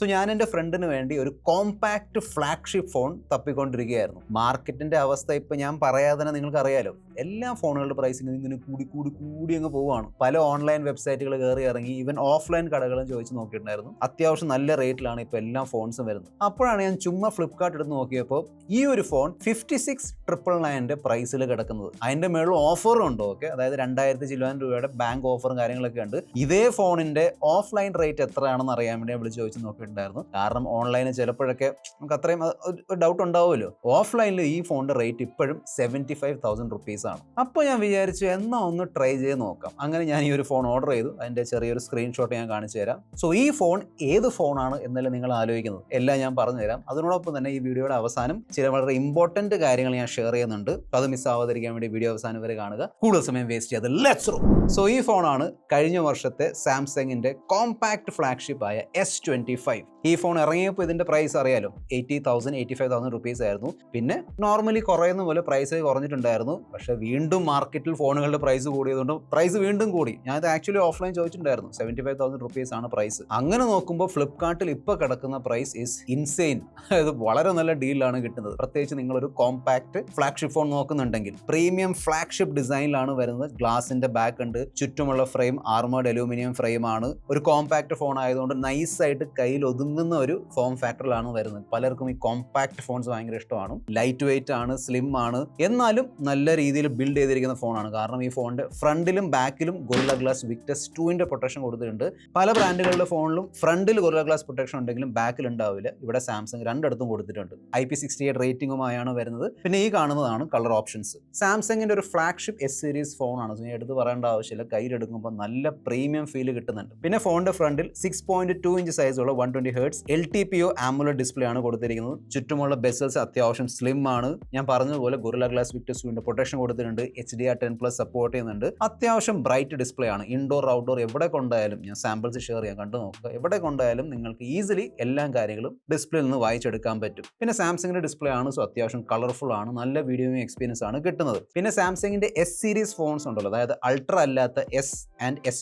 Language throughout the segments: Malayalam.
സോ ഞാൻ എൻ്റെ ഫ്രണ്ടിന് വേണ്ടി ഒരു കോമ്പാക്ട് ഫ്ലാഗ്ഷിപ്പ് ഫോൺ തപ്പിക്കൊണ്ടിരിക്കുകയായിരുന്നു. മാർക്കറ്റിന്റെ അവസ്ഥ ഇപ്പൊ ഞാൻ പറയാതെ തന്നെ നിങ്ങൾക്ക് അറിയാലോ, എല്ലാ ഫോണുകളുടെ പ്രൈസിങ് ഇങ്ങനെ കൂടി അങ്ങ് പോവുകയാണ്. പല ഓൺലൈൻ വെബ്സൈറ്റുകൾ കയറി ഇറങ്ങി, ഈവൻ ഓഫ്ലൈൻ കടകളും ചോദിച്ച് നോക്കിയിട്ടുണ്ടായിരുന്നു. അത്യാവശ്യം നല്ല റേറ്റിലാണ് ഇപ്പോൾ എല്ലാ ഫോൺസും വരുന്നത്. അപ്പോഴാണ് ഞാൻ ചുമ്മാ ഫ്ലിപ്കാർട്ട് എടുത്ത് നോക്കിയപ്പോൾ ഈ ഒരു ഫോൺ 56,999 പ്രൈസിൽ കിടക്കുന്നത്. അതിന്റെ മേളിൽ ഓഫറും ഉണ്ട്. ഓക്കെ, അതായത് 2000 ചില്ലുവാൻ രൂപയുടെ ബാങ്ക് ഓഫറും കാര്യങ്ങളൊക്കെ ഉണ്ട്. ഇതേ ഫോണിന്റെ ഓഫ്ലൈൻ റേറ്റ് എത്രയാണെന്ന് അറിയാൻ വേണ്ടി വിളിച്ച് ചോദിച്ച് നോക്കിയിട്ടുണ്ടായിരുന്നു. കാരണം ഓൺലൈനിൽ ചിലപ്പോഴൊക്കെ നമുക്ക് അത്രയും ഒരു ഡൗട്ട് ഉണ്ടാവുമല്ലോ. ഓഫ്ലൈനിൽ ഈ ഫോണിന്റെ റേറ്റ് ഇപ്പോഴും 75,000 റുപ്പീസ് ആണ്. അപ്പോൾ ഞാൻ വിചാരിച്ചു എന്നാ ഒന്ന് ട്രൈ ചെയ്ത് നോക്കാം. അങ്ങനെ ഞാൻ ഈ ഒരു ഫോൺ ഓർഡർ ചെയ്തു. അതിന്റെ ചെറിയൊരു സ്ക്രീൻഷോട്ട് ഞാൻ കാണിച്ചു തരാം. സോ ഈ ഫോൺ ഏത് ഫോണാണ് എന്നല്ലേ നിങ്ങൾ ആലോചിക്കുന്നത്? എല്ലാം ഞാൻ പറഞ്ഞു തരാം. അതിനോടൊപ്പം തന്നെ ഈ വീഡിയോയുടെ അവസാനം ചില വളരെ ഇമ്പോർട്ടന്റ് കാര്യങ്ങൾ ഞാൻ ഷെയർ ചെയ്യുന്നുണ്ട്. അത് മിസ്സാവാതിരിക്കാൻ വേണ്ടി വീഡിയോ അവസാനം വരെ കാണുക. കൂടുതൽ സമയം വേസ്റ്റ് ചെയ്യാതെ ലെറ്റ്സ് റോ. സോ ഈ ഫോണാണ് കഴിഞ്ഞ വർഷത്തെ സാംസങ്ങിന്റെ കോമ്പാക്ട് ഫ്ലാഗ്ഷിപ്പ് ആയ S25. ഈ ഫോൺ ഇറങ്ങിയപ്പോൾ ഇതിന്റെ പ്രൈസ് അറിയാലോ, 80,000 85,000 റുപ്പീസ് ആയിരുന്നു. പിന്നെ നോർമലി കുറയുന്ന പോലെ പ്രൈസ് കുറഞ്ഞിട്ടുണ്ടായിരുന്നു. പക്ഷേ വീണ്ടും മാർക്കറ്റിൽ ഫോണുകളുടെ പ്രൈസ് കൂടിയതുകൊണ്ട് പ്രൈസ് വീണ്ടും കൂടി. ഞാൻ ഇത് ആക്ച്വലി ഓഫ്ലൈൻ ചോദിച്ചിട്ടുണ്ടായിരുന്നു. 75,000 റുപ്പീസ് ആണ് പ്രൈസ്. അങ്ങനെ നോക്കുമ്പോൾ ഫ്ലിപ്കാർട്ടിൽ ഇപ്പോൾ കിടക്കുന്ന പ്രൈസ് ഇസ് ഇൻസെയിൻ. അതായത് വളരെ നല്ല ഡീലാണ് കിട്ടുന്നത്. പ്രത്യേകിച്ച് നിങ്ങളൊരു കോമ്പാക്ട് ഫ്ലാഗ്ഷിപ്പ് ഫോൺ നോക്കുന്നുണ്ടെങ്കിൽ പ്രീമിയം ഫ്ലാഗ്ഷിപ്പ് ഡിസൈനിലാണ് വരുന്നത്. ഗ്ലാസിന്റെ ബാക്ക് ഉണ്ട്, ചുറ്റുമുള്ള ഫ്രെയിം ആർമേർഡ് അലൂമിനിയം ഫ്രെയിം ആണ്. ഒരു കോമ്പാക്ട് ഫോൺ ആയതുകൊണ്ട് നൈസായിട്ട് കയ്യിൽ ഒതുങ്ങുന്ന ഒരു ഫോം ഫാക്ടറിലാണ് വരുന്നത്. പലർക്കും ഈ കോമ്പാക്ട് ഫോൺസ് ഭയങ്കര ഇഷ്ടമാണ്. ലൈറ്റ് വെയിറ്റ് ആണ്, സ്ലിം ആണ്, എന്നാലും നല്ല രീതിയിൽ ബിൽഡ് ചെയ്തിരിക്കുന്ന ഫോണാണ്. കാരണം ഈ ഫോണിന്റെ ഫ്രണ്ടിലും ബാക്കിലും ഗൊറില്ല ഗ്ലാസ് വിക്ടസ് 2ന്റെ പ്രൊട്ടക്ഷൻ കൊടുത്തിട്ടുണ്ട്. പല ബ്രാൻഡുകളുടെ ഫോണിലും ഫ്രണ്ടിൽ ഗൊറില്ല ഗ്ലാസ് പ്രൊട്ടക്ഷൻ ഉണ്ടെങ്കിലും ബാക്കിൽ ഉണ്ടാവില്ല. ഇവിടെ സാംസങ് രണ്ടിടത്തും കൊടുത്തിട്ടുണ്ട്. IP68 റേറ്റിംഗുമായാണ് വരുന്നത്. പിന്നെ ഈ കാണുന്നതാണ് കളർ ഓപ്ഷൻസ്. സാംസങ്ങിന്റെ ഒരു ഫ്ലാഗ്ഷിപ്പ് S സീരീസ് ഫോണാണ്. ഞാൻ എടുത്ത് പറയേണ്ട ആവശ്യമില്ല. കയ്യിലെടുക്കുമ്പോൾ നല്ല പ്രീമിയം ഫീൽ കിട്ടുന്നുണ്ട്. പിന്നെ ഫോണിന്റെ ഫ്രണ്ടിൽ 6.2 ഇഞ്ച് സൈസുള്ള 120 Hz LTPO AMOLED ഡിസ്പ്ലേ ആണ് കൊടുത്തിരിക്കുന്നത്. ചുറ്റുമുള്ള ബെസൽസ് അത്യാവശ്യം സ്ലിം ആണ്. ഞാൻ പറഞ്ഞതുപോലെ ഗൊറില്ല ഗ്ലാസ് വിക്ടസ് 2ന്റെ പ്രൊട്ടക്ഷൻ കൊടുത്തിട്ടുണ്ട്. HDR10+ സപ്പോർട്ട് ചെയ്യുന്നുണ്ട്. അത്യാവശ്യം ബ്രൈറ്റ് ഡിസ്പ്ലേ ആണ്. ഇൻഡോർ ഔട്ട്ഡോർ എവിടെ കൊണ്ടായാലും, ഞാൻ സാമ്പിൾസ് ഷെയർ ചെയ്യാൻ കണ്ടു നോക്കുക, എവിടെ കൊണ്ടായാലും നിങ്ങൾക്ക് ഈസിലി എല്ലാ കാര്യങ്ങളും ഡിസ്പ്ലേയിൽ നിന്ന് വായിച്ചെടുക്കാൻ പറ്റും. പിന്നെ സാംസങ്ങിന്റെ ഡിസ്പ്ലേ ആണ്. സോ അത്യാവശ്യം കളർഫുൾ ആണ്. നല്ല വീഡിയോയും എക്സ്പീരിയൻസ് ആണ് കിട്ടുന്നത്. പിന്നെ സാംസങ്ങിന്റെ S സീരീസ് ഫോൺസ് ഉണ്ടല്ലോ, അതായത് അൾട്ര അല്ലാത്ത S and S+.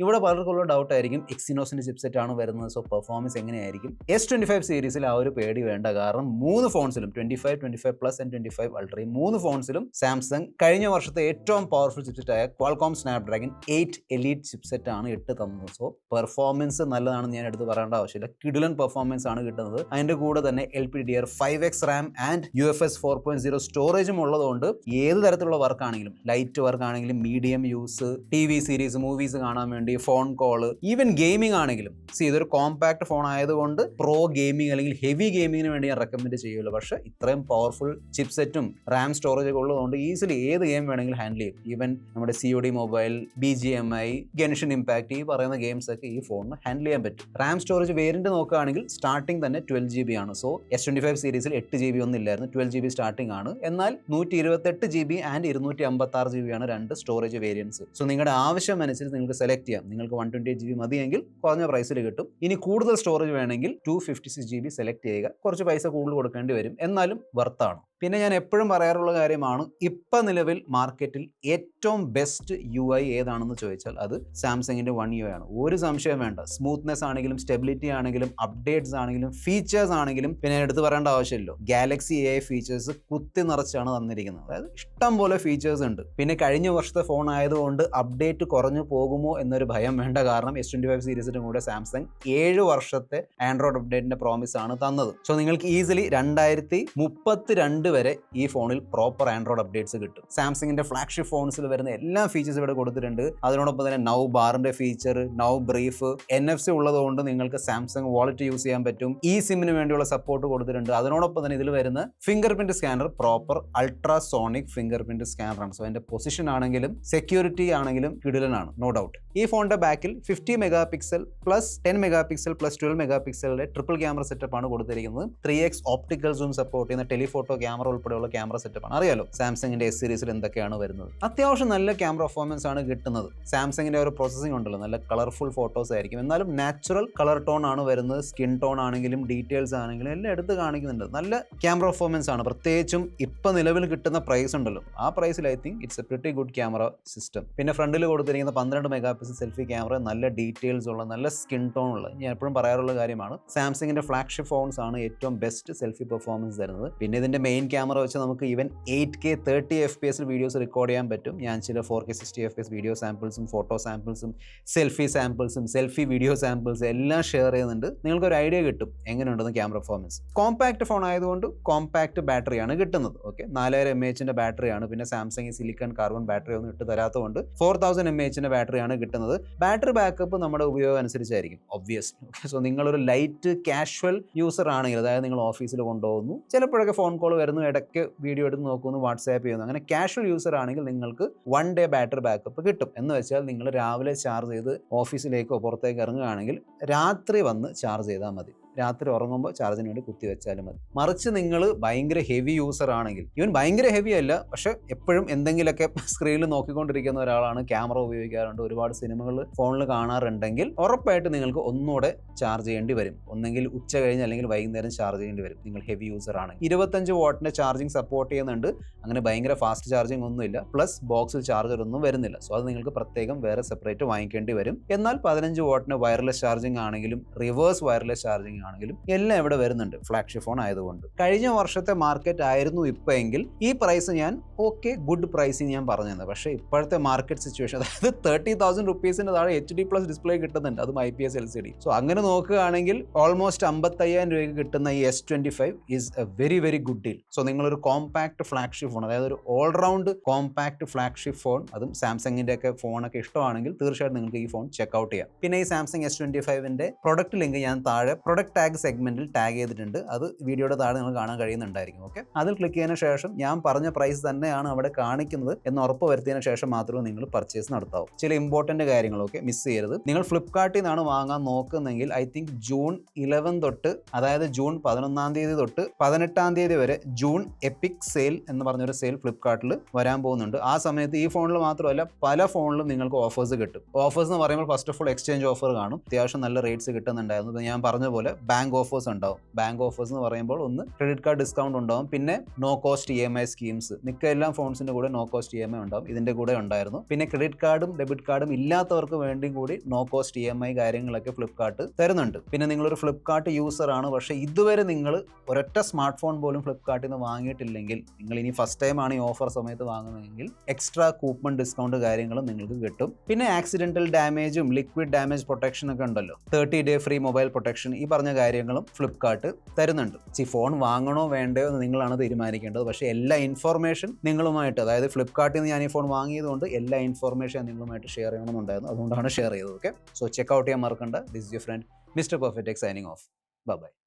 ഇവിടെ പലർക്കുള്ള ഡൗട്ട് ആയിരിക്കും, എക്സിനോസിന്റെ ചിപ്സെറ്റ് ആണ് വരുന്നത്, സോ പെർഫോമൻസ് എങ്ങനെയായിരിക്കും? S25 സീരീസിൽ ആ ഒരു പേടി വേണ്ട. കാരണം 3 ഫോൺസിലും 25, 25+ and 25 Ultra ഈ 3 ഫോൺസിലും സാംസങ് കഴിഞ്ഞ വർഷത്തെ ഏറ്റവും പവർഫുൾ ചിപ്സെറ്റ് ആയ ക്വാൾകോം സ്നാപ്ഡ്രാഗൺ 8 എലീറ്റ് ചിപ്സെറ്റ് ആണ് ഇട്ട് തന്നത്. സോ പെർഫോമൻസ് നല്ലതാണെന്ന് ഞാൻ എടുത്ത് പറയേണ്ട ആവശ്യമില്ല. കിടിലൻ പെർഫോമൻസ് ആണ് കിട്ടുന്നത്. അതിന്റെ കൂടെ തന്നെ LPDDR5X RAM ആൻഡ് UFS 4.0 സ്റ്റോറേജും ഉള്ളതുകൊണ്ട് ഏത് തരത്തിലുള്ള വർക്ക് ആണെങ്കിലും, ലൈറ്റ് വർക്ക് ആണെങ്കിലും, medium use, TV series, movies കാണാൻ വേണ്ടി, ഫോൺ കോള്, ഈവൻ ഗെയിമിംഗ് ആണെങ്കിലും, ഇതൊരു കോമ്പാക്ട് ഫോൺ ആയതുകൊണ്ട് പ്രോ ഗെയിമിംഗ് അല്ലെങ്കിൽ ഹെവി ഗെയിമിങ്ങിന് വേണ്ടി ഞാൻ റെക്കമെൻഡ് ചെയ്യുള്ളൂ. പക്ഷേ ഇത്രയും പവർഫുൾ ചിപ്സെറ്റും RAM സ്റ്റോറേജ് ഒക്കെ ഉള്ളതുകൊണ്ട് ഈസിലി ഏത് ഗെയിം വേണമെങ്കിലും ഹാൻഡിൽ ചെയ്യും. ഈവൻ നമ്മുടെ COD മൊബൈൽ, BGMI, ഗെൻഷിൻ ഇമ്പാക്ട്, ഈ പറയുന്ന ഗെയിംസ് ഒക്കെ ഈ ഫോണിന് ഹാൻഡിൽ ചെയ്യാൻ പറ്റും. RAM സ്റ്റോറേജ് വേരിയന്റ് നോക്കുകയാണെങ്കിൽ സ്റ്റാർട്ടിംഗ് തന്നെ 12 GB ആണ്. സോ S25 സീരീസിൽ 8 GB ഒന്നും ഇല്ലായിരുന്നു, 12 GB സ്റ്റാർട്ടിംഗ് ആണ്. എന്നാൽ 128 GB ആൻഡ് 256 GB ആണ് രണ്ട് സ്റ്റോറേജ് വേരിയൻസ്. സോ നിങ്ങളുടെ ആവശ്യം അനുസരിച്ച് നിങ്ങൾക്ക് സെലക്ട് ചെയ്യാം. നിങ്ങൾക്ക് 128 GB മതിയെങ്കിൽ കുറഞ്ഞ പ്രൈസിൽ കിട്ടും. ഇനി കൂടുതൽ സ്റ്റോറേജ് വേണമെങ്കിൽ 256 GB സെലക്ട് ചെയ്യുക. കുറച്ച് പൈസ കൂടുതൽ കൊടുക്കേണ്ടി വരും, എന്നാലും വർത്താണ്. പിന്നെ ഞാൻ എപ്പോഴും പറയാറുള്ള കാര്യമാണ്, ഇപ്പം നിലവിൽ മാർക്കറ്റിൽ ഏറ്റവും ബെസ്റ്റ് UI ഏതാണെന്ന് ചോദിച്ചാൽ അത് സാംസങ്ങിന്റെ One UI ആണ്. ഒരു സംശയം വേണ്ട. സ്മൂത്ത്നെസ് ആണെങ്കിലും, സ്റ്റെബിലിറ്റി ആണെങ്കിലും, അപ്ഡേറ്റ്സ് ആണെങ്കിലും, ഫീച്ചേഴ്സ് ആണെങ്കിലും, പിന്നെ എടുത്ത് പറയേണ്ട ആവശ്യമില്ലോ, ഗാലക്സി AI ഫീച്ചേഴ്സ് കുത്തി നിറച്ചാണ് തന്നിരിക്കുന്നത്. അതായത് ഇഷ്ടം പോലെ ഫീച്ചേഴ്സ് ഉണ്ട്. പിന്നെ കഴിഞ്ഞ വർഷത്തെ ഫോൺ ആയതുകൊണ്ട് അപ്ഡേറ്റ് കുറഞ്ഞു പോകുമോ എന്നൊരു ഭയം വേണ്ട. കാരണം S25 സീരീസിന്റെ കൂടെ സാംസങ് 7 വർഷത്തെ ആൻഡ്രോയിഡ് അപ്ഡേറ്റിന്റെ പ്രോമിസ് ആണ് തന്നത്. സോ നിങ്ങൾക്ക് ഈസിലി 2032 വരെ ഈ ഫോണിൽ പ്രോപ്പർ ആൻഡ്രോയിഡ് അപ്ഡേറ്റ്സ് കിട്ടും. സാംസങ്ങിന്റെ ഫ്ലാഗ്ഷിപ്പ് ഫോൺസിൽ വരുന്ന എല്ലാ ഫീച്ചേഴ്സും ഇവിടെ കൊടുത്തിട്ടുണ്ട്. അതിനോടൊപ്പം തന്നെ നൗ ബാറിന്റെ ഫീച്ചർ, നൗ ബ്രീഫ്, NFC ഉള്ളതുകൊണ്ട് നിങ്ങൾക്ക് സാംസങ് വാളറ്റ് യൂസ് ചെയ്യാൻ പറ്റും. ഈ സിമ്മിന് വേണ്ടിയുള്ള സപ്പോർട്ട് കൊടുത്തിട്ടുണ്ട്. അതിനോടൊപ്പം തന്നെ ഇതിൽ വരുന്ന fingerprint scanner proper ultrasonic fingerprint സ്കാനറാണ്. സോ അതിന്റെ പൊസിഷൻ ആണെങ്കിലും സെക്യൂരിറ്റി ആണെങ്കിലും കിടിലനാണ്, നോ ഡൗട്ട്. ഈ ഫോണിന്റെ ബാക്കിൽ 50 മെഗാപിക്സൽ പ്ലസ് 10 മെഗാപിക്സൽ പ്ലസ് 12 മെഗാപിക്സലിന്റെ ട്രിപ്പിൾ ക്യാമറ സെറ്റപ്പ് ആണ് കൊടുത്തിരിക്കുന്നത്. 3x ഓപ്റ്റിക്കൽ സൂം സപ്പോർട്ട് ചെയ്യുന്ന ടെലിഫോട്ടോ ക്യാമറ ക്യാമറ ഉൾപ്പെടെയുള്ള ക്യാമറ സെറ്റപ്പാണ്. അറിയാലോ സാംസങ്ങിന്റെ എസ് സീരീസിൽ എന്തൊക്കെയാണ് വരുന്നത്. അത്യാവശ്യം നല്ല ക്യാമറ പെർഫോമൻസ് ആണ് കിട്ടുന്നത്. സാംസങ്ങിന്റെ ഒരു പ്രോസസ്സിംഗ് ഉണ്ടല്ലോ, നല്ല കളർഫുൾ ഫോട്ടോസ് ആയിരിക്കും. എന്നാലും നാച്ചുറൽ കളർ ടോൺ ആണ് വരുന്നത്. സ്കിൻ ടോൺ ആണെങ്കിലും ഡീറ്റെയിൽസ് ആണെങ്കിലും എല്ലാം എടുത്ത് കാണിക്കുന്നുണ്ട്. നല്ല ക്യാമറ പെർഫോമൻസ് ആണ്. പ്രത്യേകിച്ചും ഇപ്പൊ നിലവിൽ കിട്ടുന്ന പ്രൈസ് ഉണ്ടല്ലോ, ആ പ്രൈസിൽ I think it's A pretty good camera system. പിന്നെ ഫ്രണ്ടിൽ കൊടുത്തിരിക്കുന്ന 12 മെഗാ പിക്സൽ സെൽഫി ക്യാമറ, നല്ല ഡീറ്റെയിൽസ് ഉള്ള, നല്ല സ്കിൻ ടോൺ ഉള്ള, ഞാൻ എപ്പോഴും പറയാറുള്ള കാര്യമാണ്, സാംസങ്ങിന്റെ ഫ്ലാഗ്ഷിപ്പ് ഫോൺസ് ആണ് ഏറ്റവും ബെസ്റ്റ് സെൽഫി പെർഫോമൻസ് തരുന്നത്. പിന്നെ ഇതിന്റെ മെയിൻ ക്യാമറ വെച്ച് നമുക്ക് even 8K 30 FPS videos record ചെയ്യാൻ പറ്റും. ഞാൻ ചില 4K 60 FPS വീഡിയോ സാമ്പിൾസും ഫോട്ടോ സാമ്പിൾസും സെൽഫി സാമ്പിൾസും സെൽഫി വീഡിയോ സാമ്പിൾസും എല്ലാം ഷെയർ ചെയ്യുന്നുണ്ട്. നിങ്ങൾക്ക് ഒരു ഐഡിയ കിട്ടും എങ്ങനെയുണ്ടെന്ന് ക്യാമറ പെർഫോമൻസ്. കോമ്പാക്ട് ഫോൺ ആയതുകൊണ്ട് കോമ്പാക്ട് ബാറ്ററിയാണ് കിട്ടുന്നത്. ഓക്കെ, 4000 mAh ബാറ്ററിയാണ്. പിന്നെ സാംസങ് സിലിക്കൺ കാർബൺ ബാറ്ററി ഒന്നും ഇട്ട് തരാത്തതുകൊണ്ട് 4000 mAh ബാറ്ററിയാണ് കിട്ടുന്നത്. ബാറ്ററി ബാക്കപ്പ് നമ്മുടെ ഉപയോഗം അനുസരിച്ചായിരിക്കും ഒബ്വിയസ്ലി. ഓക്കെ, സോ നിങ്ങളൊരു ലൈറ്റ് കാഷ്വൽ യൂസർ ആണെങ്കിൽ, അതായത് നിങ്ങൾ ഓഫീസിൽ കൊണ്ടുപോകുന്നു, ചിലപ്പോഴൊക്കെ ഫോൺ കോൾ വരുന്നു, ഇടയ്ക്ക് വീഡിയോ എടുത്ത് നോക്കുന്നു, വാട്സാപ്പ് ചെയ്യുന്നു, അങ്ങനെ കാഷ്വൽ യൂസർ ആണെങ്കിൽ നിങ്ങൾക്ക് 1 day ബാറ്ററി ബാക്കപ്പ് കിട്ടും. എന്ന് വെച്ചാൽ നിങ്ങൾ രാവിലെ ചാർജ് ചെയ്ത് ഓഫീസിലേക്കോ പുറത്തേക്ക് ഇറങ്ങുകയാണെങ്കിൽ രാത്രി വന്ന് ചാർജ് ചെയ്താൽ മതി. രാത്രി ഉറങ്ങുമ്പോൾ ചാർജിന് വേണ്ടി കുത്തി വെച്ചാലും മതി. മറിച്ച് നിങ്ങൾ ഭയങ്കര ഹെവി യൂസർ ആണെങ്കിൽ, ഈവൻ ഭയങ്കര ഹെവി അല്ല, പക്ഷെ എപ്പോഴും എന്തെങ്കിലുമൊക്കെ സ്ക്രീനിൽ നോക്കിക്കൊണ്ടിരിക്കുന്ന ഒരാളാണ്, ക്യാമറ ഉപയോഗിക്കാറുണ്ട്, ഒരുപാട് സിനിമകൾ ഫോണിൽ കാണാറുണ്ടെങ്കിൽ ഉറപ്പായിട്ട് നിങ്ങൾക്ക് ഒന്നുകൂടെ ചാർജ് ചെയ്യേണ്ടി വരും. ഒന്നെങ്കിൽ ഉച്ച കഴിഞ്ഞ് അല്ലെങ്കിൽ വൈകുന്നേരം ചാർജ് ചെയ്യേണ്ടി വരും നിങ്ങൾ ഹെവി യൂസർ ആണെങ്കിൽ. 25 വാട്ടിന്റെ ചാർജിങ് സപ്പോർട്ട് ചെയ്യുന്നുണ്ട്. അങ്ങനെ ഭയങ്കര ഫാസ്റ്റ് ചാർജിങ് ഒന്നുമില്ല. പ്ലസ് ബോക്സിൽ ചാർജർ ഒന്നും വരുന്നില്ല. സോ അത് നിങ്ങൾക്ക് പ്രത്യേകം വേറെ സെപ്പറേറ്റ് വാങ്ങിക്കേണ്ടി വരും. എന്നാൽ 15 വാട്ടിന് വയർലെസ് ചാർജിങ് ആണെങ്കിലും റിവേഴ്സ് വയർലെസ് ചാർജിങ് ആണെങ്കിലും എല്ലാം ഇവിടെ വരുന്നുണ്ട് ഫ്ലാഗ്ഷിപ്പ് ഫോൺ ആയതുകൊണ്ട്. കഴിഞ്ഞ വർഷത്തെ മാർക്കറ്റ് ആയിരുന്നു ഇപ്പോൾ എങ്കിൽ ഈ പ്രൈസ് ഞാൻ ഓക്കെ ഗുഡ് പ്രൈസിങ് ഞാൻ പറഞ്ഞത്. പക്ഷേ ഇപ്പോഴത്തെ മാർക്കറ്റ് സിറ്റുവേഷൻ, അതായത് 30,000 റുപ്പീസിന്റെ താഴെ HD+ ഡിസ്പ്ലേ കിട്ടുന്നുണ്ട്, അതും IPS LCD. സോ അങ്ങനെ നോക്കുകയാണെങ്കിൽ ഓൾമോസ്റ്റ് 55,000 രൂപയ്ക്ക് കിട്ടുന്ന ഈ S25 is A very very good deal. So നിങ്ങളൊരു കോമ്പാക്ട് ഫ്ലാഗ്ഷിപ്പ് ഫോൺ, അതായത് ഒരു ഓൾറൗണ്ട് കോമ്പാക്ട് ഫ്ലാഗ്ഷിപ്പ് ഫോൺ, അതും സാംസങ്ങിന്റെ ഒക്കെ ഫോണൊക്കെ ഇഷ്ടമാണെങ്കിൽ തീർച്ചയായിട്ടും നിങ്ങൾക്ക് ഈ ഫോൺ ചെക്ക്ഔട്ട് ചെയ്യാം. പിന്നെ ഈ സാംസങ് S25ന്റെ പ്രൊഡക്റ്റ് ലിങ്ക് ഞാൻ താഴെ പ്രൊഡക്റ്റ് ടാഗ് സെഗ്മെന്റിൽ ടാഗ് ചെയ്തിട്ടുണ്ട്. അത് വീഡിയോയുടെ താഴെ നിങ്ങൾ കാണാൻ കഴിയുന്നുണ്ടായിരിക്കും. ഓക്കെ, അതിൽ ക്ലിക്ക് ചെയ്തതിനു ശേഷം ഞാൻ പറഞ്ഞ പ്രൈസ് തന്നെയാണ് അവിടെ കാണിക്കുന്നത് എന്ന് ഉറപ്പ് വരുത്തിയതിനു ശേഷം മാത്രമേ നിങ്ങൾ പർച്ചേസ് നടത്താവൂ. ചില ഇമ്പോർട്ടന്റ് കാര്യങ്ങളൊക്കെ മിസ് ചെയ്യരുത്. നിങ്ങൾ ഫ്ലിപ്കാർട്ടിൽ നിന്നാണ് വാങ്ങാൻ നോക്കുന്നെങ്കിൽ ഐ തിങ്ക് ജൂൺ 11 തൊട്ട്, അതായത് ജൂൺ 11-ാം തീയതി തൊട്ട് 18-ാം തീയതി വരെ ജൂൺ എപ്പിക് സെയിൽ എന്ന് പറഞ്ഞൊരു സെയിൽ ഫ്ലിപ്കാർട്ടിൽ വരാൻ പോകുന്നുണ്ട്. ആ സമയത്ത് ഈ ഫോണിൽ മാത്രമല്ല പല ഫോണിലും നിങ്ങൾക്ക് ഓഫേഴ്സ് കിട്ടും. ഓഫേഴ്സ് എന്ന് പറയുമ്പോൾ first of all exchange offer കാണും. അത്യാവശ്യം നല്ല റേറ്റ്സ് കിട്ടുന്നുണ്ടായിരുന്നു. ഞാൻ പറഞ്ഞ പോലെ ബാങ്ക് ഓഫേഴ്സ് ഉണ്ടാവും. ബാങ്ക് ഓഫേഴ്സ് എന്ന് പറയുമ്പോൾ ഒന്ന് ക്രെഡിറ്റ് കാർഡ് ഡിസ്കൗണ്ട് ഉണ്ടാവും. പിന്നെ നോ കോസ്റ്റ് EMI സ്കീംസ്, മിക്ക എല്ലാ ഫോൺസിന്റെ കൂടെ നോ കോസ്റ്റ് EMI ഉണ്ടാവും. ഇതിന്റെ കൂടെ ഉണ്ടായിരുന്നു. പിന്നെ ക്രെഡിറ്റ് കാർഡും ഡെബിറ്റ് കാർഡും ഇല്ലാത്തവർക്ക് വേണ്ടിയും കൂടി നോ കോസ്റ്റ് EMI കാര്യങ്ങളൊക്കെ ഫ്ലിപ്കാർട്ട് തരുന്നുണ്ട്. പിന്നെ നിങ്ങളൊരു ഫ്ലിപ്കാർട്ട് യൂസർ ആണ്, പക്ഷേ ഇതുവരെ നിങ്ങൾ ഒരൊറ്റ സ്മാർട്ട് ഫോൺ പോലും ഫ്ലിപ്കാർട്ടിൽ നിന്ന് വാങ്ങിയിട്ടില്ലെങ്കിൽ, നിങ്ങൾ ഇനി ഫസ്റ്റ് ടൈം ആണ് ഈ ഓഫർ സമയത്ത് വാങ്ങുന്നതെങ്കിൽ എക്സ്ട്രാ കൂപ്പൺ ഡിസ്കൗണ്ട് കാര്യങ്ങളും നിങ്ങൾക്ക് കിട്ടും. പിന്നെ ആക്സിഡന്റൽ ഡാമേജും ലിക്വിഡ് ഡാമേജ് പ്രൊട്ടക്ഷൻ ഒക്കെ ഉണ്ടല്ലോ, 30 day ഫ്രീ മൊബൈൽ പ്രൊട്ടക്ഷൻ, ഈ പറഞ്ഞ കാര്യങ്ങളും ഫ്ലിപ്കാർട്ട് തരുന്നുണ്ട്. ഫോൺ വാങ്ങണോ വേണ്ടയോ എന്ന് നിങ്ങളാണ് തീരുമാനിക്കേണ്ടത്. പക്ഷേ എല്ലാ ഇൻഫോർമേഷൻ നിങ്ങളുമായിട്ട്, അതായത് ഫ്ലിപ്കാർട്ടിൽ നിന്ന് ഞാൻ ഈ ഫോൺ വാങ്ങിയതുകൊണ്ട് എല്ലാ ഇൻഫോർമേഷൻ നിങ്ങളുമായിട്ട് ഷെയർ ചെയ്യണമെന്നുണ്ടായിരുന്നു. അതുകൊണ്ടാണ് ഷെയർ ചെയ്തത്. ഓക്കെ, സോ ചെക്ക് ഔട്ട് ചെയ്യാൻ മറക്കണ്ട. This is your friend mister perfect tech signing off. By.